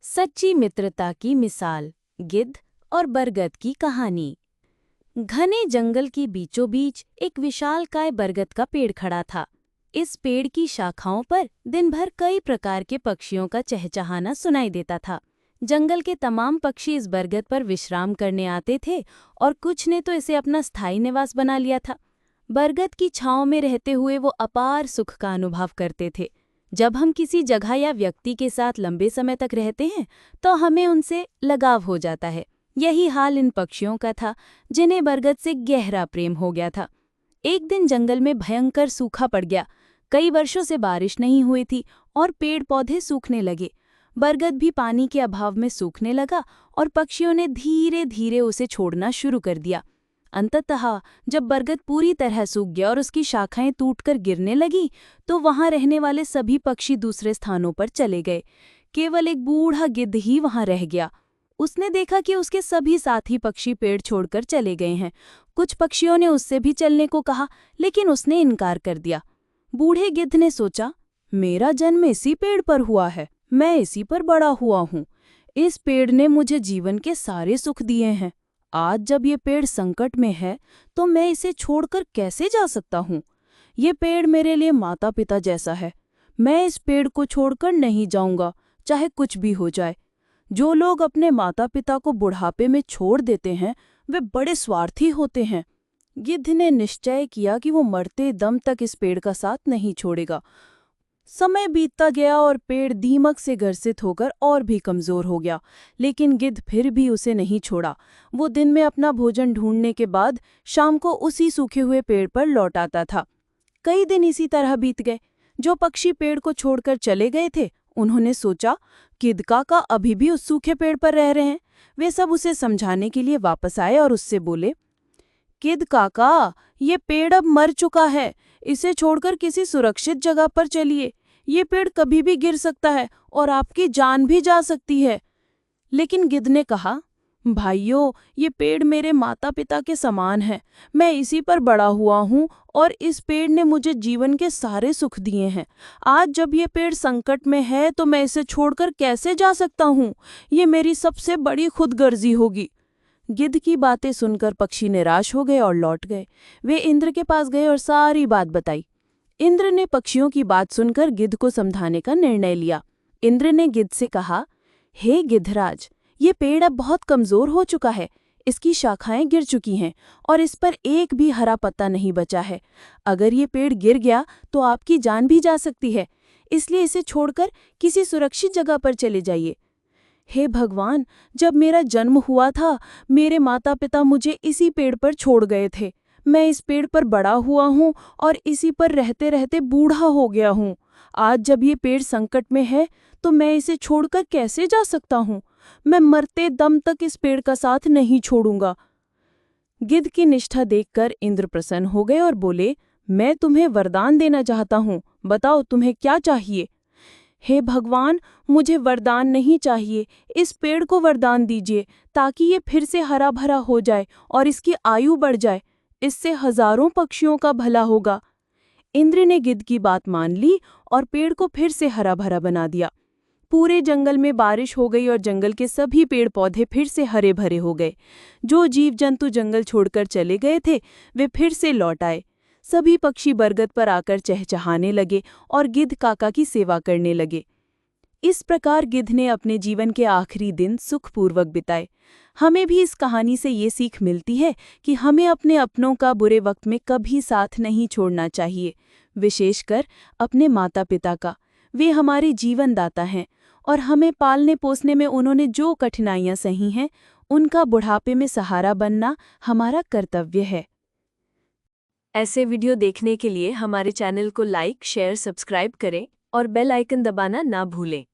सच्ची मित्रता की मिसाल, गिद्ध और बरगद की कहानी। घने जंगल के बीचों बीच एक विशालकाय बरगद का पेड़ खड़ा था। इस पेड़ की शाखाओं पर दिन भर कई प्रकार के पक्षियों का चहचहाना सुनाई देता था। जंगल के तमाम पक्षी इस बरगद पर विश्राम करने आते थे और कुछ ने तो इसे अपना स्थायी निवास बना लिया था। बरगद की छांव में रहते हुए वो अपार सुख का अनुभव करते थे। जब हम किसी जगह या व्यक्ति के साथ लंबे समय तक रहते हैं तो हमें उनसे लगाव हो जाता है। यही हाल इन पक्षियों का था, जिन्हें बरगद से गहरा प्रेम हो गया था। एक दिन जंगल में भयंकर सूखा पड़ गया। कई वर्षों से बारिश नहीं हुई थी और पेड़ पौधे सूखने लगे। बरगद भी पानी के अभाव में सूखने लगा और पक्षियों ने धीरे धीरे उसे छोड़ना शुरू कर दिया। अंततः जब बरगद पूरी तरह सूख गया और उसकी शाखाएं टूटकर गिरने लगी, तो वहां रहने वाले सभी पक्षी दूसरे स्थानों पर चले गए। केवल एक बूढ़ा गिद्ध ही वहां रह गया। उसने देखा कि उसके सभी साथी पक्षी पेड़ छोड़कर चले गए हैं। कुछ पक्षियों ने उससे भी चलने को कहा, लेकिन उसने इनकार कर दिया। बूढ़े गिद्ध ने सोचा, मेरा जन्म इसी पेड़ पर हुआ है, मैं इसी पर बड़ा हुआ हूँ। इस पेड़ ने मुझे जीवन के सारे सुख दिए हैं। आज जब ये पेड़ संकट में है तो मैं इसे छोड़कर कैसे जा सकता हूँ। ये पेड़ मेरे लिए माता पिता जैसा है। मैं इस पेड़ को छोड़कर नहीं जाऊंगा, चाहे कुछ भी हो जाए। जो लोग अपने माता पिता को बुढ़ापे में छोड़ देते हैं वे बड़े स्वार्थी होते हैं। गिद्ध ने निश्चय किया कि वो मरते दम तक इस पेड़ का साथ नहीं छोड़ेगा। समय बीतता गया और पेड़ दीमक से ग्रसित होकर और भी कमजोर हो गया, लेकिन गिद्ध फिर भी उसे नहीं छोड़ा। वो दिन में अपना भोजन ढूंढने के बाद शाम को उसी सूखे हुए पेड़ पर लौट आता था। कई दिन इसी तरह बीत गए। जो पक्षी पेड़ को छोड़कर चले गए थे, उन्होंने सोचा, गिद्ध काका अभी भी उस सूखे पेड़ पर रह रहे हैं। वे सब उसे समझाने के लिए वापस आए और उससे बोले, गिद्ध काका, ये पेड़ अब मर चुका है। इसे छोड़कर किसी सुरक्षित जगह पर चलिए। ये पेड़ कभी भी गिर सकता है और आपकी जान भी जा सकती है। लेकिन गिद्ध ने कहा, भाइयों, ये पेड़ मेरे माता पिता के समान है। मैं इसी पर बड़ा हुआ हूँ और इस पेड़ ने मुझे जीवन के सारे सुख दिए हैं। आज जब ये पेड़ संकट में है तो मैं इसे छोड़कर कैसे जा सकता हूँ। ये मेरी सबसे बड़ी खुदगर्जी होगी। गिद्ध की बातें सुनकर पक्षी निराश हो गए और लौट गए। वे इंद्र के पास गए और सारी बात बताई। इंद्र ने पक्षियों की बात सुनकर गिद्ध को समझाने का निर्णय लिया। इंद्र ने गिद्ध से कहा, हे गिद्धराज, ये पेड़ अब बहुत कमजोर हो चुका है। इसकी शाखाएं गिर चुकी हैं और इस पर एक भी हरा पत्ता नहीं बचा है। अगर ये पेड़ गिर गया तो आपकी जान भी जा सकती है। इसलिए इसे छोड़कर किसी सुरक्षित जगह पर चले जाइए। हे भगवान, जब मेरा जन्म हुआ था मेरे माता पिता मुझे इसी पेड़ पर छोड़ गए थे। मैं इस पेड़ पर बड़ा हुआ हूँ और इसी पर रहते रहते बूढ़ा हो गया हूँ। आज जब ये पेड़ संकट में है तो मैं इसे छोड़कर कैसे जा सकता हूँ। मैं मरते दम तक इस पेड़ का साथ नहीं छोड़ूंगा। गिद्ध की निष्ठा देखकर इंद्र प्रसन्न हो गए और बोले, मैं तुम्हें वरदान देना चाहता हूँ। बताओ तुम्हें क्या चाहिए। हे भगवान, मुझे वरदान नहीं चाहिए। इस पेड़ को वरदान दीजिए ताकि ये फिर से हरा भरा हो जाए और इसकी आयु बढ़ जाए। इससे हजारों पक्षियों का भला होगा। इंद्र ने गिद्ध की बात मान ली और पेड़ को फिर से हरा भरा बना दिया। पूरे जंगल में बारिश हो गई और जंगल के सभी पेड़ पौधे फिर से हरे भरे हो गए। जो जीव जंतु जंगल छोड़कर चले गए थे वे फिर से लौट आए। सभी पक्षी बरगद पर आकर चहचहाने लगे और गिद्ध काका की सेवा करने लगे। इस प्रकार गिद्ध ने अपने जीवन के आखिरी दिन सुखपूर्वक बिताए। हमें भी इस कहानी से ये सीख मिलती है कि हमें अपने अपनों का बुरे वक्त में कभी साथ नहीं छोड़ना चाहिए, विशेषकर अपने माता पिता का। वे हमारे जीवनदाता हैं और हमें पालने पोसने में उन्होंने जो कठिनाइयां सही हैं, उनका बुढ़ापे में सहारा बनना हमारा कर्तव्य है। ऐसे वीडियो देखने के लिए हमारे चैनल को लाइक, शेयर, सब्सक्राइब करें और बेल आइकन दबाना ना भूलें।